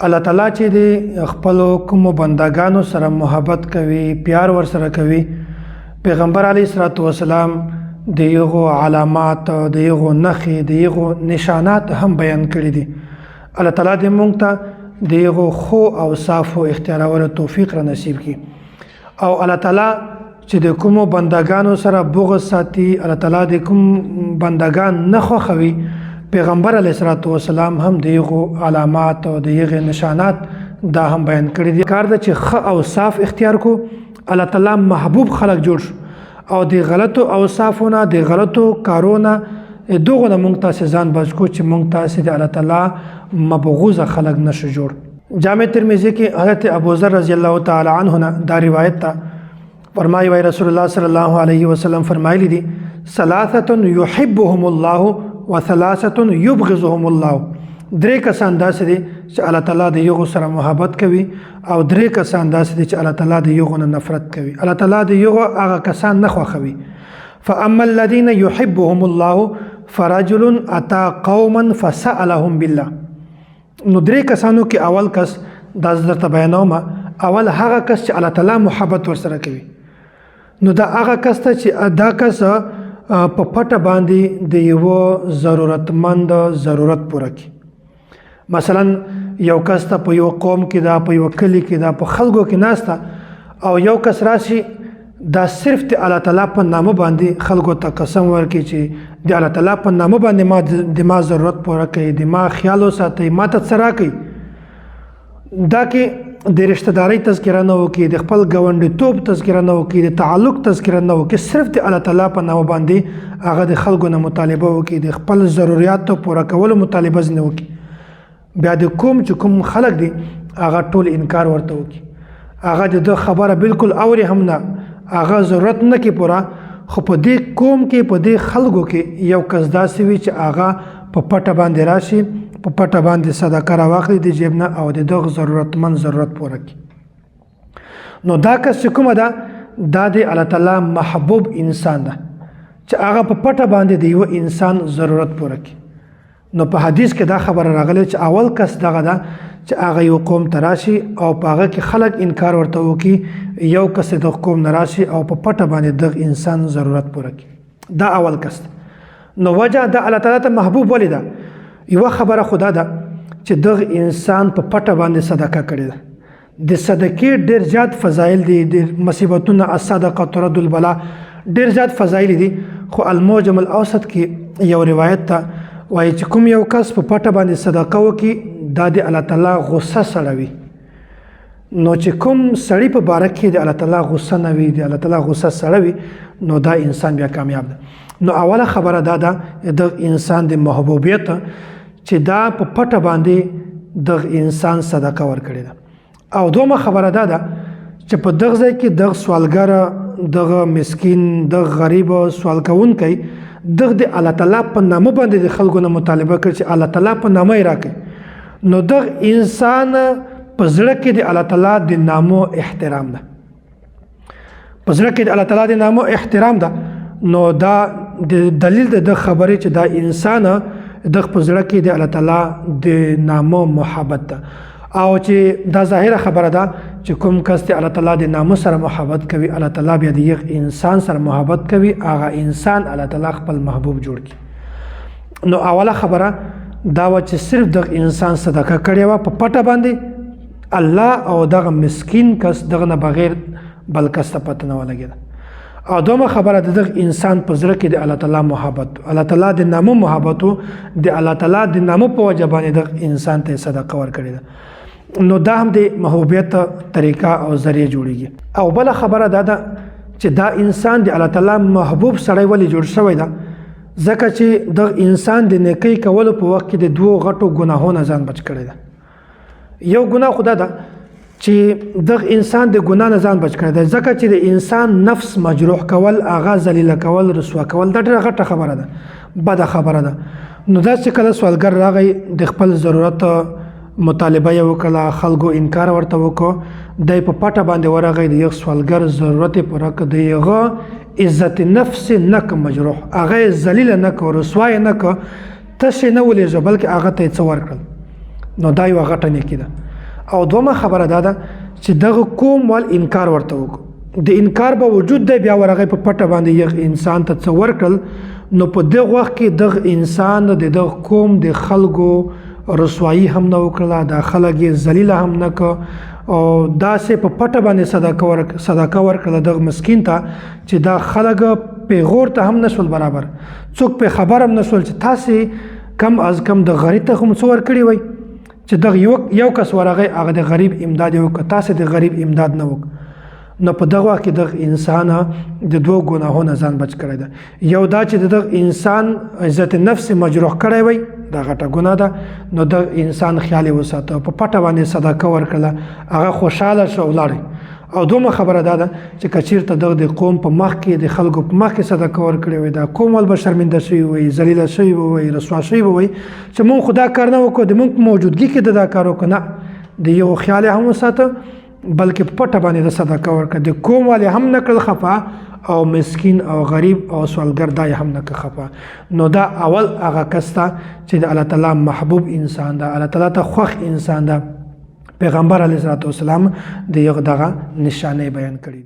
الله تعالی چې د خپل کوم بندگانو سره محبت کوي پیار ور سره کوي پیغمبر علی صلوات و سلام د یو علامات د یو نخي د یو نشانات هم بیان کړی دي الله تعالی دې مونږ ته د یو خو او صافو اختیارولو توفیق را نصیب کړي او الله تعالی چې د کوم بندگانو سره بغض ساتي الله تعالی د کوم بندگان نه خوښوي پیغمبر علیه الصلاۃ والسلام هم دغه علامات او دغه نشانات دا هم بیان کړی دي کار د چې خ او صاف اختیار کو الله تعالی محبوب خلق جوړ او د غلطو او صافونه د غلطو کارونه دغه مونږ ته ځان بچ کو چې مونږ ته د الله تعالی مبغوز خلق نشو جوړ جامع ترمذی کې حضرت ابو ذر رضی الله تعالی عنه دا روایت تا فرمایي وای رسول الله صلی الله علیه وسلم فرمایلی دي ثلاثه يحبهم الله وثلاثه يبغضهم الله درې کسان داسې دي چې الله تعالی د یو سره محبت کوي او درې کسان داسې دي چې الله تعالی د یو نه نفرت کوي الله تعالی د یو هغه کسان نه خوښوي فاما الذين يحبهم الله فرجل اتى قوما فسالهم بالله نو درې کسانو کې اول کس د درته بیانوم اول هغه کس چې الله تعالی محبت ورسره کوي نو دا هغه کس ته چې دا کس په پټه باندې د یو ضرورتمند ضرورت پوره کړي مثلا یو کس ته په یو قوم کې دا په یو کلی کې دا په خلکو کې ناسته او یو کس راشي دا صرف د الله تعالی په نامه باندې خلکو ته قسم ورکړي چې د الله تعالی په نامه باندې ما ضرورت پوره کړي د ما خیال وساتئ ما ته څه راکړي دا کې د رشتہ داري تذکره نه وکي د خپل ګاونډیتوب تذکره نه وکي د تعلق تذکره نه وکي صرف د الله تعالی په نامه باندې هغه د خلکو نه مطالبه وکي د خپل ضرورت پوره کولو مطالبه نه وکي بیا د کوم خلک دي هغه ټول انکار ورته وکي هغه د خبره بالکل اوري هم نه هغه ضرورت نه کې پوره خو په دې قوم کې په دې خلکو کې یو کس داسې وي چې هغه په پټه باندې راشي په پټه باندې صدقه راواخلي د جیب نه او د دغه ضرورتمند ضرورت پوره کړي نو دا کس چې کومه ده دا د الله تعالی محبوب انسان ده چې هغه په پټه باندې د یو انسان ضرورت پوره کړي نو په حدیث کې دا خبره راغلی چې اول کس دغه ده چې هغه یو قوم ته راشي او په هغه کې خلک انکار ورته وکړي یو کس د قوم نه راشي او په پټه باندې دغه انسان ضرورت پوره کړي دا اول کس نو وجه د الله تعالی ته محبوب ولې ده یو خبره خدا ده چې دغه انسان په پټه باندې صدقه کړې ده د صدقې ډېر زیات فضایل دي د مصیبتونو الصدقه ترد البلا ډېر زیات فضایل دي خو المعجم الاوسط کې یو روایت ته وایي چې کوم یو کس په پټه باندې صدقه وکړي دا د الله تعالی غصه سړوي نو چې کوم سړی په باره کې د الله تعالی غصه نه وي د الله تعالی غصه سړوي نو دا انسان بیا کامیاب ده نو اوله خبره دا ده د انسان د محبوبیت چې دا په پټه باندې د انسان صدقه ورکړي ده او دومره خبره دا ده چې په دغه ځای کې د سوالګر دغه مسکین د غریب سوال کوونکی دغه د الله تعالی په نامه باندې د خلکو نه مطالبه کوي چې الله تعالی په نامه یې راکړي نو دغه انسان په زړه کې د الله تعالی د نامو احترام ده په زړه کې د الله تعالی د نامو احترام ده نو دا د دلیل د خبرې چې دا انسان د خپل زړه کې د الله تعالی د نامو محبت ده او چې دا ظاهره خبره ده چې کوم کس د الله تعالی د نامو سره محبت کوي الله تعالی بیا د یو انسان سره محبت کوي هغه انسان الله تعالی خپل محبوب جوړ کړي نو اوله خبره دا و چې صرف د انسان صدقه کړې و په پټه باندې الله او دغه مسکین کس دغه نه بغیر بل کس ته پته نه ولګېده او دومره خبره د دغه انسان په زړه کې د الله تعالی محبت الله تعالی د نامو محبت د الله تعالی د نامو په وجه باندې د انسان ته صدقه ورکړي ده نو دا هم د محبوبیت طریقه او ذریعہ جوړیږي او بل خبره دا ده چې دا انسان د الله تعالی محبوب سړی ولې جوړ شوی ده ځکه چې د انسان د نیکی کولو په وخت کې د دوه غټو ګناهونو ځان بچ کړی ده یو ګناه خدا ده چې دغه انسان د ګناه نه ځان بچ کړی دی ځکه چې د انسان نفس مجروح کول هغه ذلیله کول رسوا کول دا ډېره غټه خبره ده بده خبره ده نو دا چې کله سوالګر راغی د خپل ضرورت مطالبه یې وکړه خلکو انکار ورته وکړو دی په پټه باندې ورغی د یو سوالګر ضرورت یې پوره کړ د هغه عزت نفس نه که مجروح هغه ذلیله نه که رسوا یې نه که تش یې نه ولېږه بلکې هغه ته یې څه ورکړل نو دا یوه غټه نیکي ده او دومره خبره ده چې دغه قوم وال انکار ورته وکړو د انکار به وجود دی بیا ورغه په پټه باندې یو انسان ته څه ورکړل نو په دغه وخت کې دغه انسان د دغه قوم د خلکو رسوایی هم نه وکړله د خلک یې ذلیله هم نه که او داسې په پټه باندې صدقه ورکړله دغه مسکین ته چې دا خلک پیغور ته هم نشول برابر څوک په خبر هم نشول چې تاسې کم از کم د غریب ته هم څه ورکړي وای چې دغه یو کس ورغی هغه د غریب امداد یې وکړه تاسې د غریب امداد نه وکړه نو په دغه وخت کې دغه انسان د دوه ګناهونو ځان بچ کړی ده یو دا چې دغه انسان عزت نفس مجروح کړی وای دا غټه ګناه ده نو د انسان خیال وساته په پټه باندې صدقه ورکړه هغه خوشاله شو ولاړ او دومره خبره ده چې کچیرته د قوم په مخ کې د خلکو په مخ کې صدقه ورکړي وي دا قوم ول بشرمنده شوی وي ذلیل شوی وي رسوا شوی وي چې مونږ خدا کار نه وکړو د مونږ موجودګي کې دا کار وکړو د یو خیال هم وساته بلکې پټه باندې د صدقه ورکړه د قوم والے هم نکړل خفا او مسکین او غریب او سوالګر دا هم نه خفا نو دا اول هغه کستا چې د الله تعالی محبوب انسان دا الله تعالی ته خوښ انسان دا پیغمبر علیه السلام د یو دغه نشانه بیان کړي